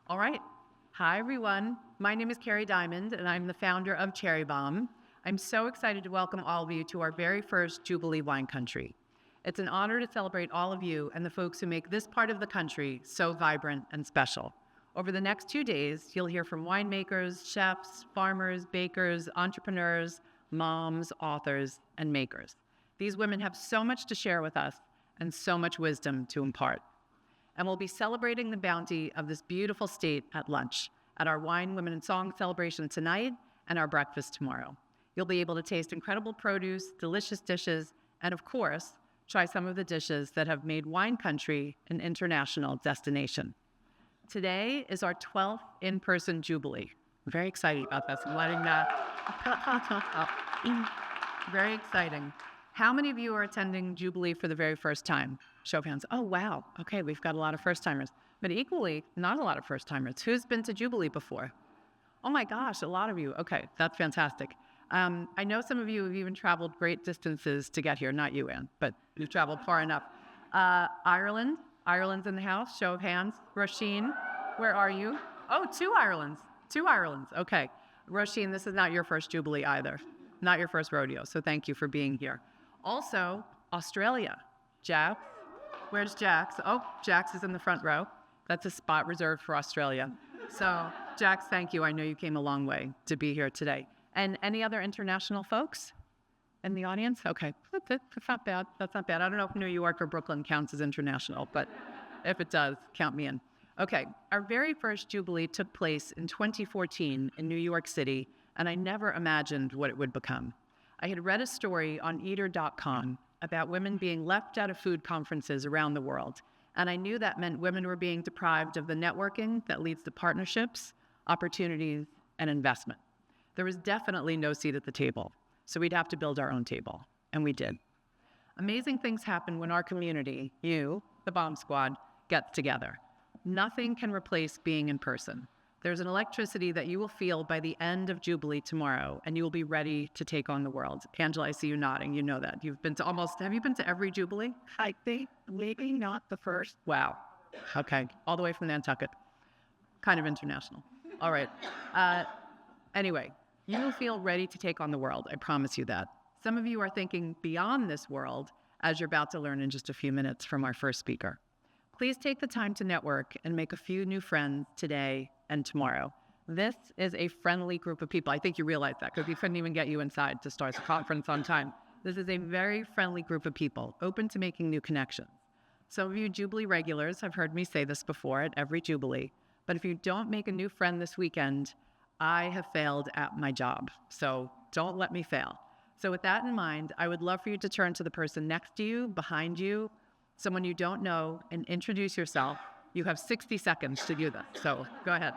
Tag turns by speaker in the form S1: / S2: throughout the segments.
S1: All right. Hi, everyone. My name is Kerry Diamond, and I'm the founder of Cherry Bombe. I'm so excited to welcome all of you to our very first Jubilee Wine Country. It's an honor to celebrate all of you and the folks who make this part of the country so vibrant and special. Over the next 2 days, you'll hear from winemakers, chefs, farmers, bakers, entrepreneurs, moms, authors, and makers. These women have so much to share with us and so much wisdom to impart. And we'll be celebrating the bounty of this beautiful state at lunch, at our Wine, Women, and Song celebration tonight and our breakfast tomorrow. You'll be able to taste incredible produce, delicious dishes, and of course, try some of the dishes that have made wine country an international destination. Today is our 12th in-person Jubilee. I'm very excited about this. I'm letting that... Very exciting. How many of you are attending Jubilee for the very first time? Show of hands. Oh, wow. Okay, we've got a lot of first-timers. But equally, not a lot of first-timers. Who's been to Jubilee before? Oh my gosh, a lot of you. Okay, that's fantastic. I know some of you have even traveled great distances to get here. Not you, Anne, but you've traveled far enough. Ireland. Ireland's in the house. Show of hands. Roisin, where are you? Oh, two Irelands. Two Irelands. Okay. Roisin, this is not your first Jubilee either. Not your first rodeo, so thank you for being here. Also, Australia. Jax. Where's Jax? Oh, Jax is in the front row. That's a spot reserved for Australia. So, Jax, thank you. I know you came a long way to be here today. And any other international folks in the audience? Okay, that's not bad. That's not bad. I don't know if New York or Brooklyn counts as international, but if it does, count me in. Okay, our very first Jubilee took place in 2014 in New York City, and I never imagined what it would become. I had read a story on eater.com about women being left out of food conferences around the world, and I knew that meant women were being deprived of the networking that leads to partnerships, opportunities, and investment. There was definitely no seat at the table, so we'd have to build our own table, and we did. Amazing things happen when our community, you, the Bombe Squad, gets together. Nothing can replace being in person. There's an electricity that you will feel by the end of Jubilee tomorrow, and you will be ready to take on the world. Angela, I see you nodding. You know that. You've been to have you been to every Jubilee?
S2: I think maybe not the first.
S1: Wow. Okay. All the way from Nantucket. Kind of international. All right. Anyway, you will feel ready to take on the world. I promise you that. Some of you are thinking beyond this world, as you're about to learn in just a few minutes from our first speaker. Please take the time to network and make a few new friends today and tomorrow. This is a friendly group of people. I think you realize that because we couldn't even get you inside to start the conference on time. This is a very friendly group of people, open to making new connections. Some of you Jubilee regulars have heard me say this before at every Jubilee, but if you don't make a new friend this weekend, I have failed at my job. So don't let me fail. So with that in mind, I would love for you to turn to the person next to you, behind you, someone you don't know, and introduce yourself. You have 60 seconds to do this, so go ahead.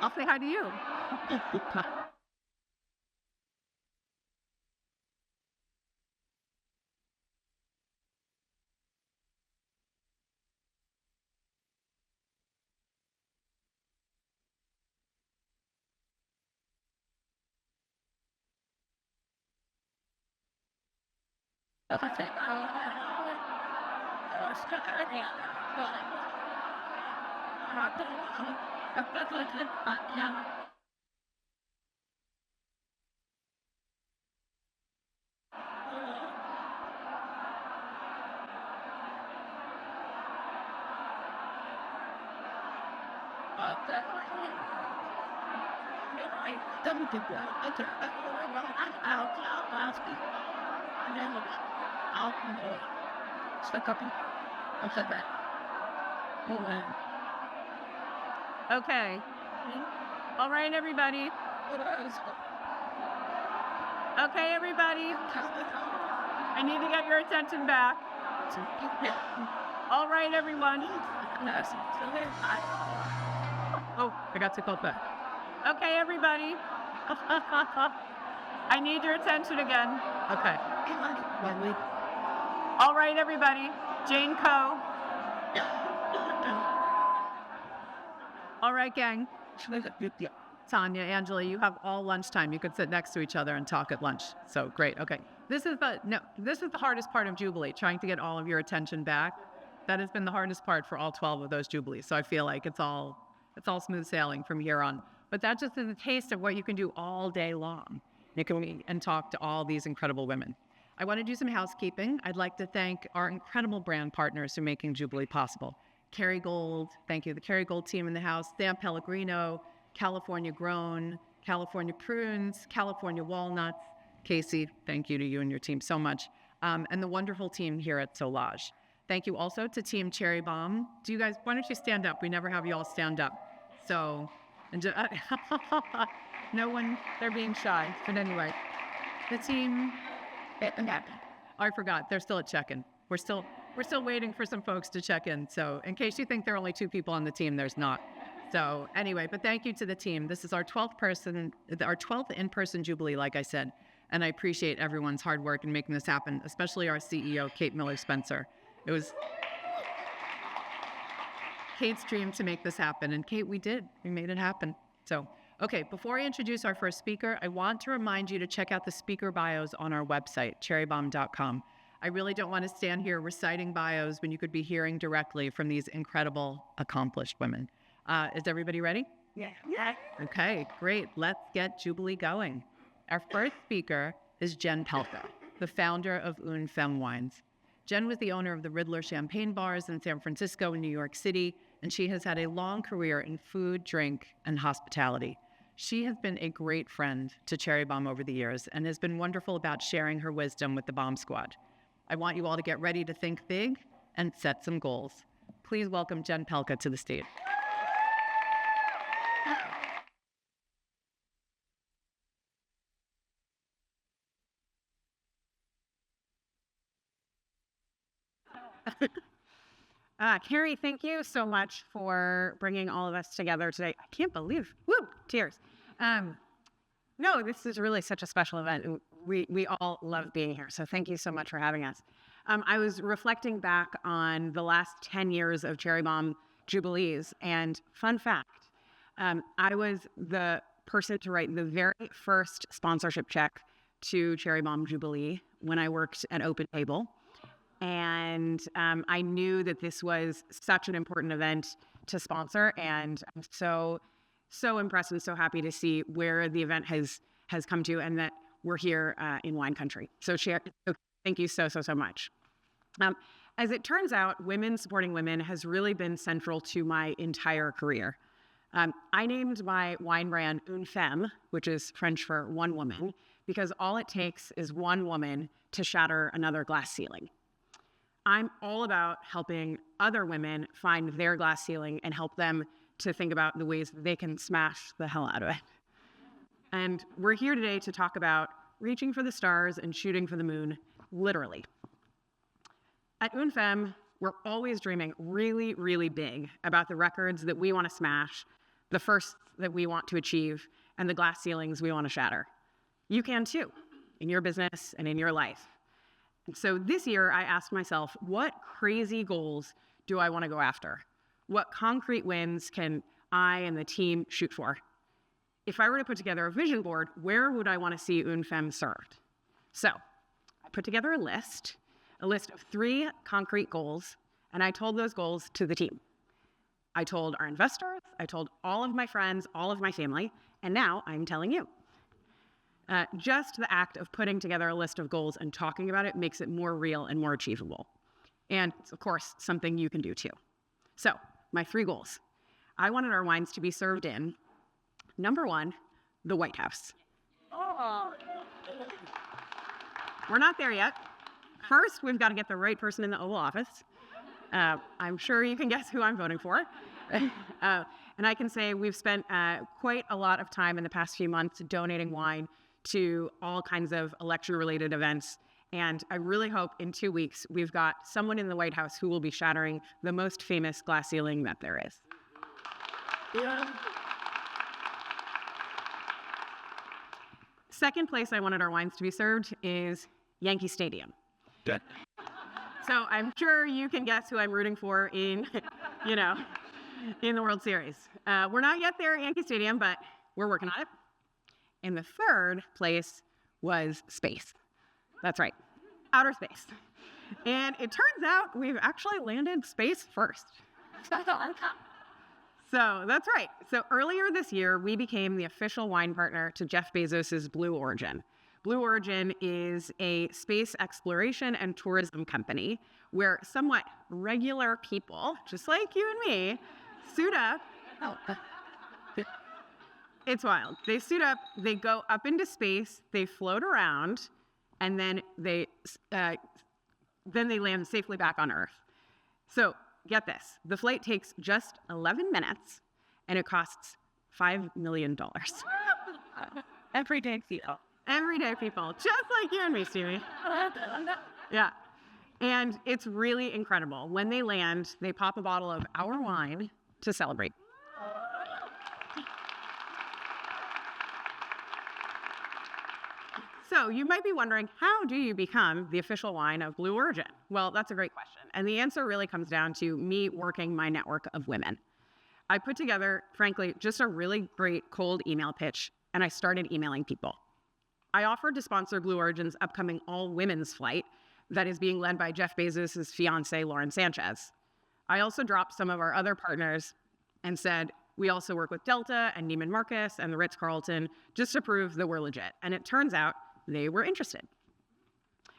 S1: I'll say hi to you. Okay. All right, everybody. Okay, everybody. I need to get your attention back. All right, everyone. Oh, I got too close back. Okay, everybody. I need your attention again. Okay. All right, everybody. Jane Coe. All right, gang. Tanya, Angela, you have all lunchtime. You could sit next to each other and talk at lunch. So great. Okay. This is the hardest part of Jubilee, trying to get all of your attention back. That has been the hardest part for all 12 of those Jubilees. So I feel like it's all smooth sailing from here on. But that just is a taste of what you can do all day long. You can meet and talk to all these incredible women. I want to do some housekeeping. I'd like to thank our incredible brand partners who are making Jubilee possible. Kerry Gold, thank you, the Kerry Gold team in the house, San Pellegrino, California Grown, California Prunes, California Walnuts. Casey, thank you to you and your team so much. And the wonderful team here at Solage. Thank you also to Team Cherry Bombe. Why don't you stand up? We never have you all stand up. So, no one, they're being shy. But anyway, the team, I forgot, they're still at check-in. We're still waiting for some folks to check in. So in case you think there are only 2 people on the team, there's not. So anyway, but thank you to the team. This is our 12th in-person Jubilee, like I said, and I appreciate everyone's hard work in making this happen, especially our CEO, Kate Miller-Spencer. It was Kate's dream to make this happen, and Kate, we made it happen. So, okay, before I introduce our first speaker, I want to remind you to check out the speaker bios on our website, cherrybombe.com. I really don't want to stand here reciting bios when you could be hearing directly from these incredible, accomplished women. Is everybody ready?
S2: Yeah.
S1: Okay, great. Let's get Jubilee going. Our first speaker is Jen Pelka, the founder of Femme wines. Jen was the owner of the Riddler Champagne Bars in San Francisco and New York City, and she has had a long career in food, drink, and hospitality. She has been a great friend to Cherry Bombe over the years and has been wonderful about sharing her wisdom with the Bombe Squad. I want you all to get ready to think big and set some goals. Please welcome Jen Pelka to the stage.
S3: Carrie, thank you so much for bringing all of us together today. I can't believe, tears. No, this is really such a special event, and we all love being here, so thank you so much for having us. I was reflecting back on the last 10 years of Cherry Bombe Jubilees, and fun fact, I was the person to write the very first sponsorship check to Cherry Bombe Jubilee when I worked at Open Table. And I knew that this was such an important event to sponsor, and I'm so impressed and so happy to see where the event has come to, and that we're here in wine country. So thank you so much. As it turns out, women supporting women has really been central to my entire career. I named my wine brand Femme, which is French for one woman, because all it takes is one woman to shatter another glass ceiling. I'm all about helping other women find their glass ceiling and help them to think about the ways that they can smash the hell out of it. And we're here today to talk about reaching for the stars and shooting for the moon, literally. At Femme, we're always dreaming really, really big about the records that we want to smash, the firsts that we want to achieve, and the glass ceilings we want to shatter. You can too, in your business and in your life. So this year, I asked myself, what crazy goals do I want to go after? What concrete wins can I and the team shoot for? If I were to put together a vision board, where would I want to see Femme served? So I put together a list of 3 concrete goals, and I told those goals to the team. I told our investors, I told all of my friends, all of my family, and now I'm telling you. Just the act of putting together a list of goals and talking about it makes it more real and more achievable. And it's, of course, something you can do too. So, my 3 goals. I wanted our wines to be served in, number 1, the White House. Oh. We're not there yet. First, we've got to get the right person in the Oval Office. I'm sure you can guess who I'm voting for. And I can say we've spent quite a lot of time in the past few months donating wine to all kinds of election-related events. And I really hope in 2 weeks we've got someone in the White House who will be shattering the most famous glass ceiling that there is. Yeah. Second place I wanted our wines to be served is Yankee Stadium. Yeah. So I'm sure you can guess who I'm rooting for in the World Series. We're not yet there at Yankee Stadium, but we're working on it. And the third place was space. That's right, outer space. And it turns out we've actually landed space first. So that's right. So earlier this year, we became the official wine partner to Jeff Bezos's Blue Origin. Blue Origin is a space exploration and tourism company where somewhat regular people, just like you and me, suit up. It's wild. They suit up, they go up into space, they float around, and then they land safely back on Earth. So get this, the flight takes just 11 minutes, and it costs $5 million.
S2: Everyday people.
S3: Everyday people, just like you and me, Stevie. Yeah. And it's really incredible. When they land, they pop a bottle of our wine to celebrate. So you might be wondering, how do you become the official wine of Blue Origin? Well, that's a great question. And the answer really comes down to me working my network of women. I put together, frankly, just a really great cold email pitch, and I started emailing people. I offered to sponsor Blue Origin's upcoming all-women's flight that is being led by Jeff Bezos' fiancée, Lauren Sanchez. I also dropped some of our other partners and said, we also work with Delta and Neiman Marcus and the Ritz-Carlton just to prove that we're legit. And it turns out they were interested.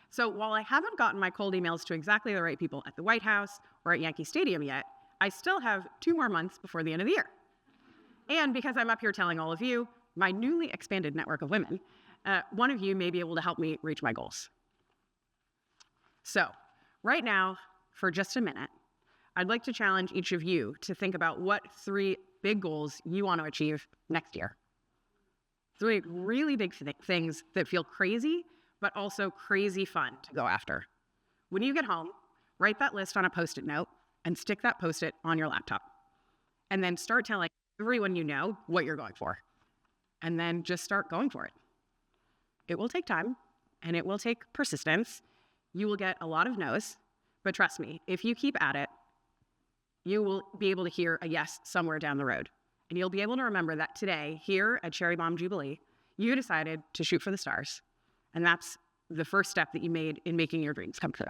S3: So while I haven't gotten my cold emails to exactly the right people at the White House or at Yankee Stadium yet, I still have 2 more months before the end of the year. And because I'm up here telling all of you, my newly expanded network of women, one of you may be able to help me reach my goals. So right now, for just a minute, I'd like to challenge each of you to think about what 3 big goals you want to achieve next year. 3 really big things that feel crazy, but also crazy fun to go after. When you get home, write that list on a Post-it note and stick that Post-it on your laptop. And then start telling everyone you know what you're going for. And then just start going for it. It will take time, and it will take persistence. You will get a lot of no's, but trust me, if you keep at it, you will be able to hear a yes somewhere down the road. And you'll be able to remember that today, here at Cherry Bombe Jubilee, you decided to shoot for the stars. And that's the first step that you made in making your dreams come true.